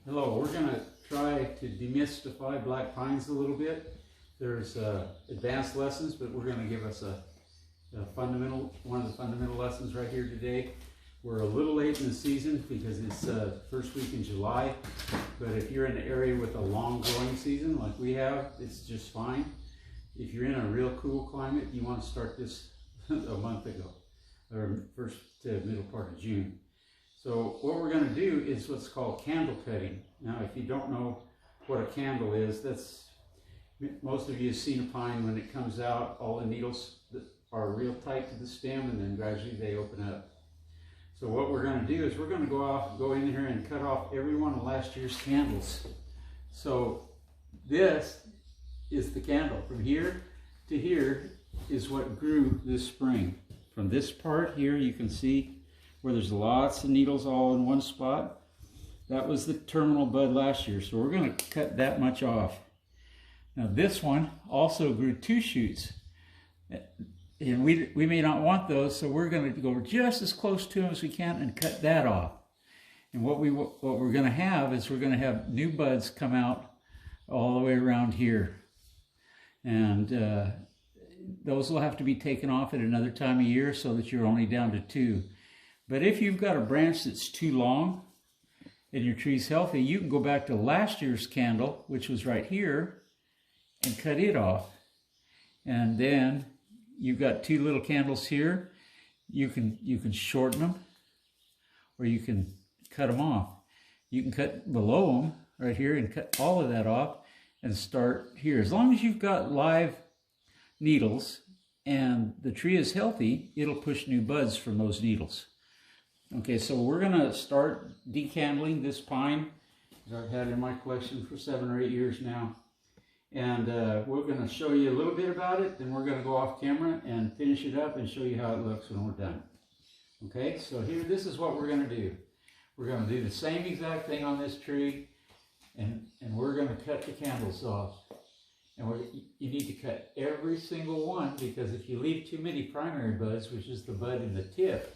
Hello, we're going to try to demystify black pines a little bit. There's advanced lessons, but we're going to give us one of the fundamental lessons right here today. We're a little late in the season because it's first week in July, but if you're in an area with a long growing season like we have, it's just fine. If you're in a real cool climate, you want to start this a month ago, or first to middle part of June. So what we're going to do is what's called candle cutting. Now, if you don't know what a candle is, most of you have seen a pine when it comes out, all the needles are real tight to the stem and then gradually they open up. So what we're going to do is we're going to go in here and cut off every one of last year's candles. So this is the candle. From here to here is what grew this spring. From this part here, you can see where there's lots of needles all in one spot. That was the terminal bud last year, so we're going to cut that much off. Now this one also grew 2 shoots, and we may not want those, so we're going to go just as close to them as we can and cut that off. And what we're going to have is we're going to have new buds come out all the way around here, and those will have to be taken off at another time of year so that you're only down to 2. But if you've got a branch that's too long and your tree's healthy, you can go back to last year's candle, which was right here, and cut it off. And then you've got 2 little candles here. You can shorten them, or you can cut them off. You can cut below them right here and cut all of that off and start here. As long as you've got live needles and the tree is healthy, it'll push new buds from those needles. Okay, so we're going to start decandling this pine that I've had in my collection for 7 or 8 years now. And we're going to show you a little bit about it, then we're going to go off camera and finish it up and show you how it looks when we're done. Okay, so here, this is what we're going to do. We're going to do the same exact thing on this tree, and we're going to cut the candles off. And you need to cut every single one, because if you leave too many primary buds, which is the bud in the tip,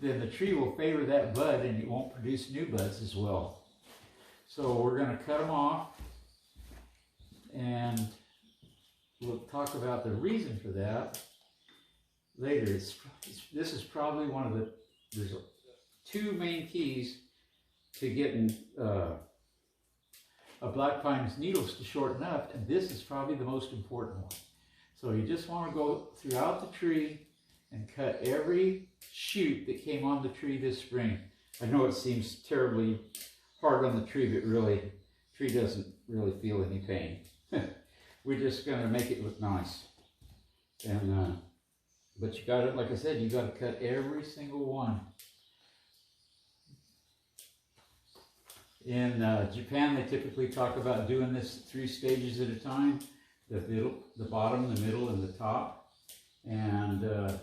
then the tree will favor that bud and it won't produce new buds as well. So we're going to cut them off, and we'll talk about the reason for that later. This is probably one of there's 2 main keys to getting a black pine's needles to shorten up, and this is probably the most important one. So you just want to go throughout the tree and cut every shoot that came on the tree this spring. I know it seems terribly hard on the tree, but really, the tree doesn't really feel any pain. We're just going to make it look nice. And but you got to, like I said, you got to cut every single one. In Japan, they typically talk about doing this 3 stages at a time: the bottom, the middle, and the top. And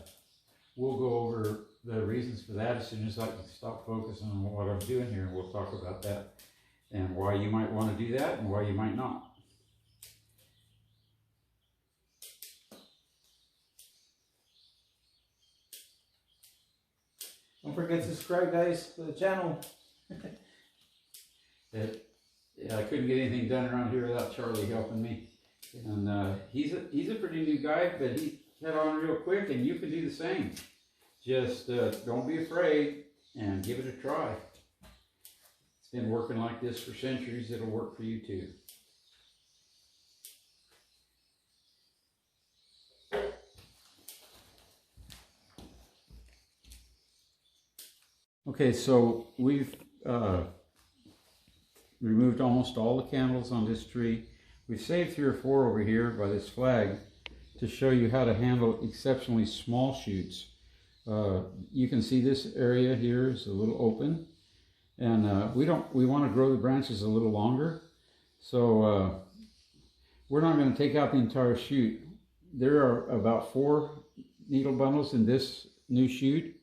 we'll go over the reasons for that as soon as I can stop focusing on what I'm doing here, and we'll talk about that and why you might want to do that and why you might not. Don't forget to subscribe, guys, to the channel. I couldn't get anything done around here without Charlie helping me. And he's a pretty new guy, but he got on real quick, and you can do the same. Just don't be afraid and give it a try. It's been working like this for centuries. It'll work for you too. Okay, so we've removed almost all the candles on this tree. We've saved 3 or 4 over here by this flag to show you how to handle exceptionally small shoots. You can see this area here is a little open, and we want to grow the branches a little longer, so we're not going to take out the entire shoot. There are about 4 needle bundles in this new shoot,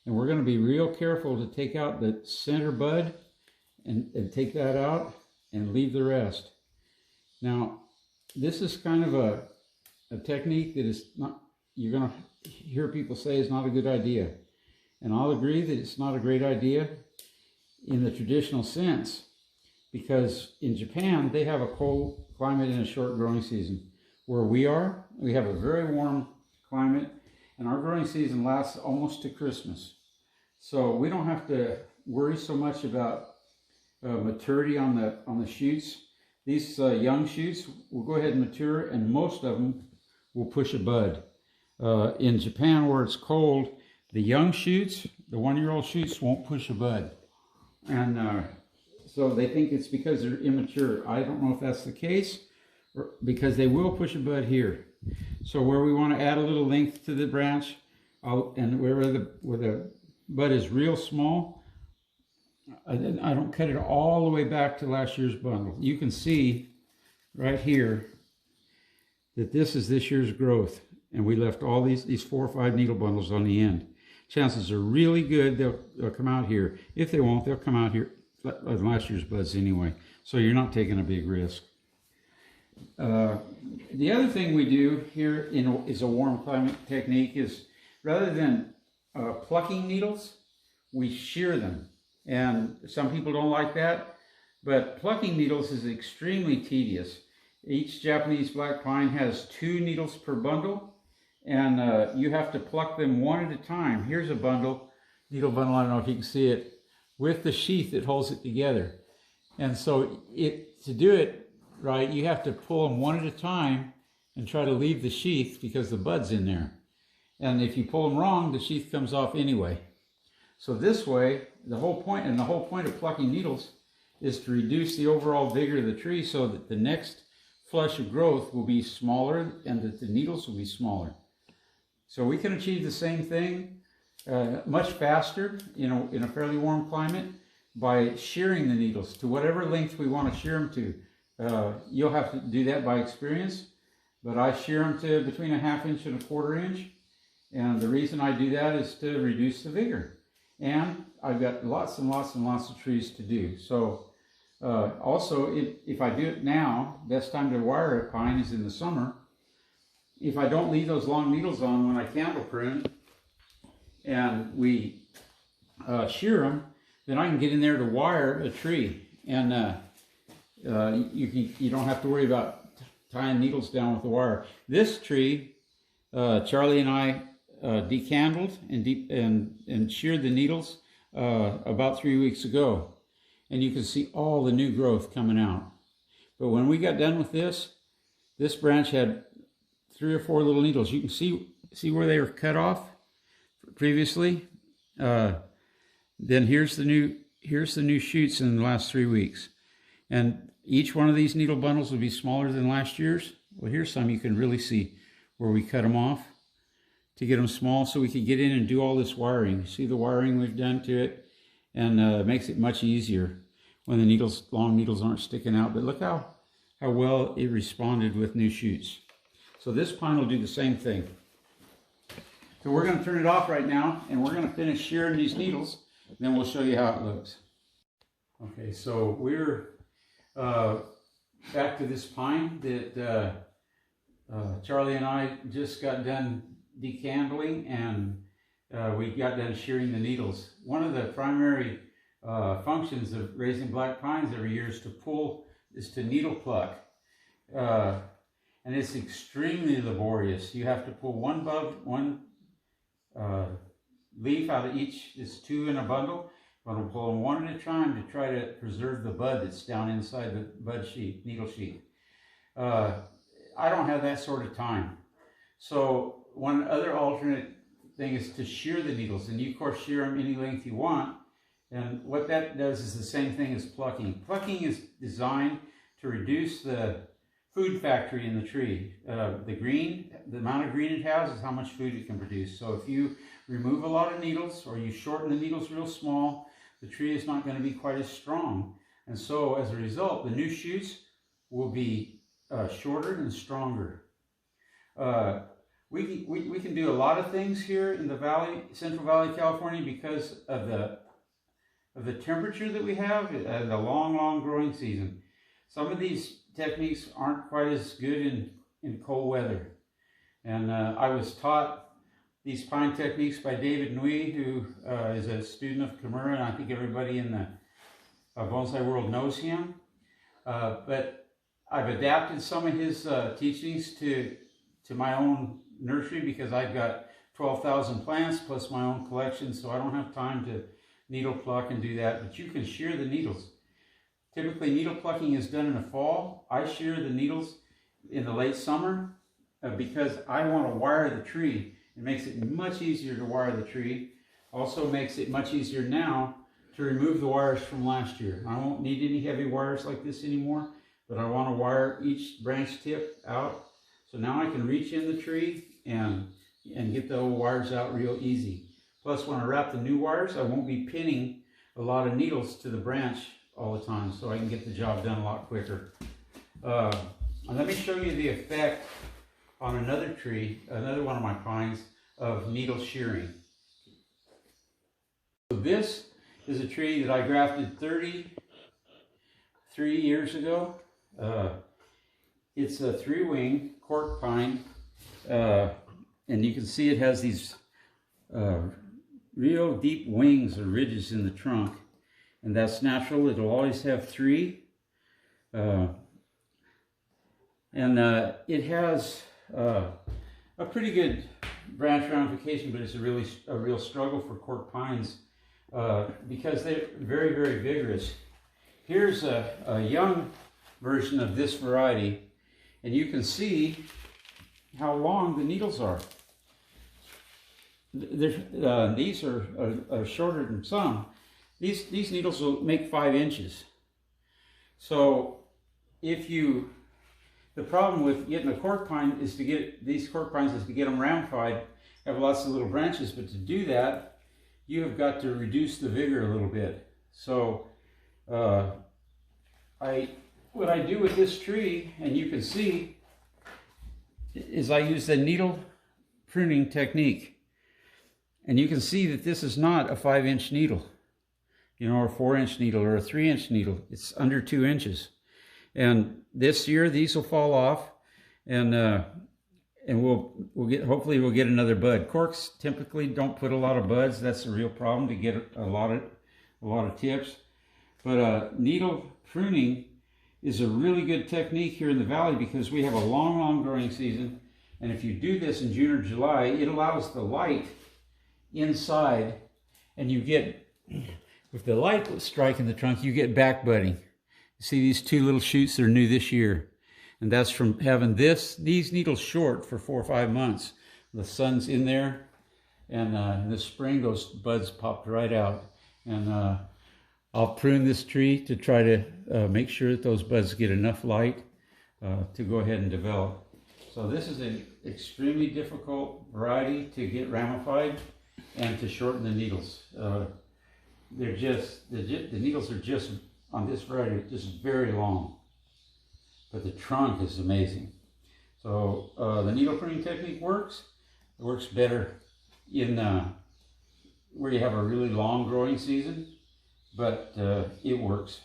and we're going to be real careful to take out the center bud and take that out and leave the rest. Now, this is kind of a technique that is not, you're going to hear people say is not a good idea. And I'll agree that it's not a great idea in the traditional sense. because in Japan, they have a cold climate and a short growing season. Where we are, we have a very warm climate, and our growing season lasts almost to Christmas. So we don't have to worry so much about maturity on the shoots. These young shoots will go ahead and mature, and most of them will push a bud. In Japan, where it's cold, the young shoots, the 1-year-old shoots, won't push a bud. And so they think it's because they're immature. I don't know if that's the case, because they will push a bud here. So where we want to add a little length to the branch, and where the bud is real small, I don't cut it all the way back to last year's bundle. You can see right here that this is this year's growth, and we left all these 4 or 5 needle bundles on the end. Chances are really good they'll come out here. If they won't, they'll come out here on last year's buds anyway. So you're not taking a big risk. The other thing we do here is a warm climate technique is, rather than plucking needles, we shear them. And some people don't like that, but plucking needles is extremely tedious. Each Japanese black pine has 2 needles per bundle, and you have to pluck them one at a time. Here's a needle bundle, I don't know if you can see it, with the sheath that holds it together. And so to do it right, you have to pull them one at a time and try to leave the sheath because the bud's in there. And if you pull them wrong, the sheath comes off anyway. So this way, the whole point of plucking needles is to reduce the overall vigor of the tree so that the next flush of growth will be smaller and that the needles will be smaller. So we can achieve the same thing much faster in a fairly warm climate by shearing the needles to whatever length we want to shear them to. You'll have to do that by experience, but I shear them to between 1/2 inch and 1/4 inch. And the reason I do that is to reduce the vigor. And I've got lots and lots and lots of trees to do. So also, if I do it now, best time to wire a pine is in the summer. If I don't leave those long needles on when I candle prune and we shear them, then I can get in there to wire a tree. And you don't have to worry about tying needles down with the wire. This tree, Charlie and I decandled and sheared the needles about 3 weeks ago, and you can see all the new growth coming out. But when we got done with this branch had 3 or 4 little needles. You can see where they were cut off previously. Then here's the new shoots in the last 3 weeks, and each one of these needle bundles will be smaller than last year's. Well, here's some you can really see where we cut them off to get them small so we could get in and do all this wiring. See the wiring we've done to it, and it makes it much easier when the long needles aren't sticking out. But look how well it responded with new shoots. So this pine will do the same thing. So we're going to turn it off right now, and we're going to finish shearing these needles, and then we'll show you how it looks. Okay, so we're back to this pine that Charlie and I just got done decandling, and we got done shearing the needles. One of the primary functions of raising black pines every year is to needle pluck. And it's extremely laborious. You have to pull one leaf out of each. It's 2 in a bundle. But we'll pull them one at a time to try to preserve the bud that's down inside the needle sheath. I don't have that sort of time. So one other alternate thing is to shear the needles, and you of course shear them any length you want. And what that does is the same thing as plucking. Plucking is designed to reduce the food factory in the tree. The amount of green it has is how much food it can produce. So if you remove a lot of needles or you shorten the needles real small, the tree is not going to be quite as strong. And so as a result, the new shoots will be shorter and stronger. We can do a lot of things here in the valley, Central Valley, California, because of the temperature that we have and the long growing season. Some of these techniques aren't quite as good in cold weather. And I was taught these pine techniques by David Nui, who is a student of Kimura, and I think everybody in the bonsai world knows him. but I've adapted some of his teachings to my own nursery because I've got 12,000 plants plus my own collection, so I don't have time to needle pluck and do that. But you can shear the needles. Typically, needle plucking is done in the fall. I shear the needles in the late summer because I want to wire the tree. It makes it much easier to wire the tree. Also makes it much easier now to remove the wires from last year. I won't need any heavy wires like this anymore, but I want to wire each branch tip out. So now I can reach in the tree and get the old wires out real easy. Plus, when I wrap the new wires, I won't be pinning a lot of needles to the branch all the time, so I can get the job done a lot quicker. And let me show you the effect on another tree, another one of my pines, of needle shearing. So this is a tree that I grafted 33 years ago. It's a 3-wing cork pine, and you can see it has these real deep wings or ridges in the trunk, and that's natural. It'll always have 3. It has a pretty good branch ramification, but it's a real struggle for cork pines because they're very, very vigorous. Here's a young version of this variety, and you can see how long the needles are. These are shorter than some. These needles will make 5 inches. So the problem with getting a cork pine is to get these cork pines is to get them ramified, have lots of little branches, but to do that, you have got to reduce the vigor a little bit. So what I do with this tree, and you can see, is I use the needle pruning technique. And you can see that this is not a 5-inch needle, or a 4-inch needle or a 3-inch needle. It's under 2 inches. And this year, these will fall off, and hopefully we'll get another bud. Corks typically don't put a lot of buds. That's a real problem, to get a lot of tips. But needle pruning is a really good technique here in the valley because we have a long growing season. And if you do this in June or July, it allows the light inside, and you get, with the light striking the trunk, you get back budding. You see these 2 little shoots that are new this year, and that's from having these needles short for 4 or 5 months. The sun's in there, and in the spring those buds popped right out. And I'll prune this tree to try to make sure that those buds get enough light to go ahead and develop. So this is an extremely difficult variety to get ramified and to shorten the needles. The needles are just, on this variety, just very long, but the trunk is amazing. So the needle pruning technique works. It works better in where you have a really long growing season, but it works.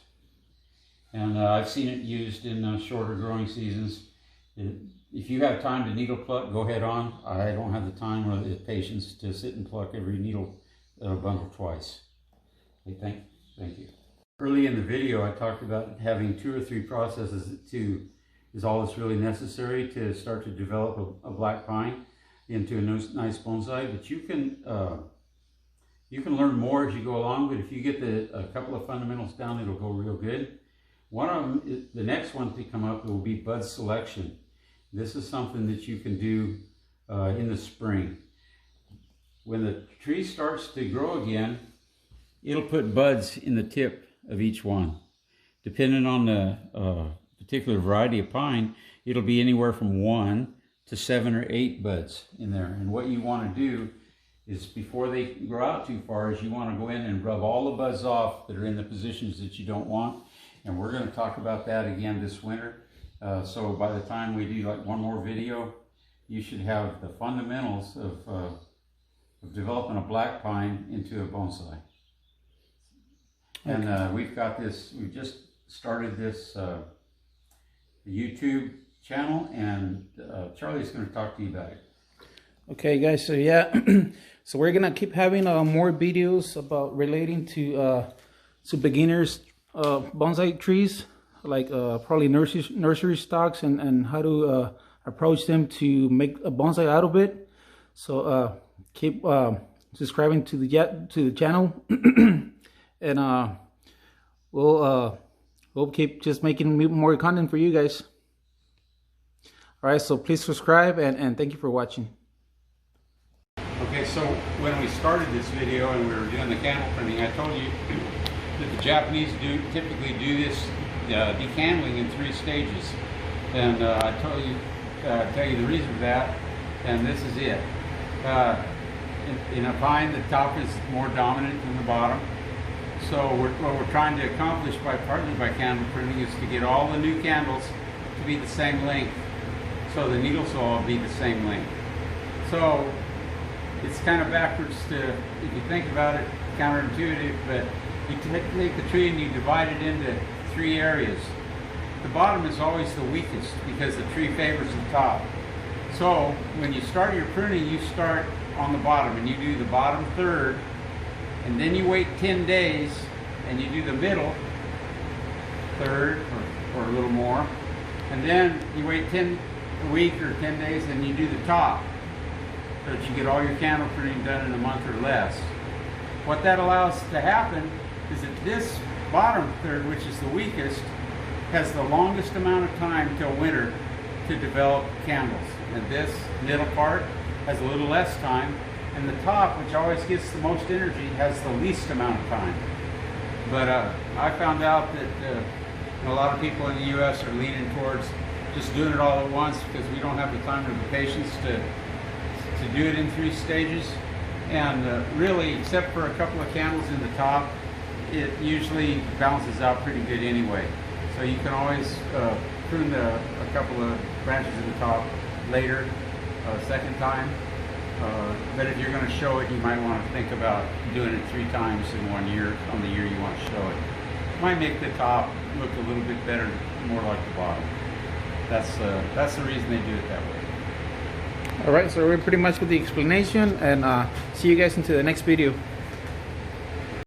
And I've seen it used in shorter growing seasons. If you have time to needle pluck, go ahead on. I don't have the time or the patience to sit and pluck every needle bundle twice. Okay, thank you. Early in the video, I talked about having 2 or 3 processes is all that's really necessary to start to develop a black pine into a nice bonsai. But you can learn more as you go along. But if you get a couple of fundamentals down, it'll go real good. One of them, the next one to come up, will be bud selection. This is something that you can do in the spring. When the tree starts to grow again, it'll put buds in the tip of each one. Depending on the particular variety of pine, it'll be anywhere from 1 to 7 or 8 buds in there. And what you want to do is, before they grow out too far, is you want to go in and rub all the buds off that are in the positions that you don't want. And we're going to talk about that again this winter. So by the time we do like one more video, you should have the fundamentals of developing a black pine into a bonsai. And we've got this, we just started this YouTube channel, and Charlie's going to talk to you about it. Okay guys, so yeah, so we're gonna keep having more videos about relating to beginners bonsai trees. like probably nursery stocks and how to approach them to make a bonsai out of it. So keep subscribing to the channel, and we'll keep just making more content for you guys. All right, so please subscribe, and thank you for watching. Okay, so when we started this video and we were doing the candle printing, I told you that the Japanese typically do this decandling in 3 stages, and I tell you the reason for that, and this is it. In a pine, the top is more dominant than the bottom. So what we're trying to accomplish partly by candle printing is to get all the new candles to be the same length, so the needles will all be the same length. So it's kind of backwards to, if you think about it, counterintuitive, but you take the tree and you divide it into 3 areas. The bottom is always the weakest because the tree favors the top. So when you start your pruning, you start on the bottom and you do the bottom third, and then you wait 10 days and you do the middle third or a little more, and then you wait a week or 10 days and you do the top, so that you get all your candle pruning done in a month or less. What that allows to happen is that this bottom third, which is the weakest, has the longest amount of time till winter to develop candles, and this middle part has a little less time, and the top, which always gets the most energy, has the least amount of time. But I found out that a lot of people in the U.S. are leaning towards just doing it all at once because we don't have the time or the patience to do it in 3 stages. And really, except for a couple of candles in the top, it usually balances out pretty good anyway. So you can always prune a couple of branches in the top later, second time. But if you're going to show it, you might want to think about doing it 3 times in 1 year, on the year you want to show it. Might make the top look a little bit better, more like the bottom. That's the reason they do it that way. All right, so we're pretty much with the explanation, and see you guys into the next video.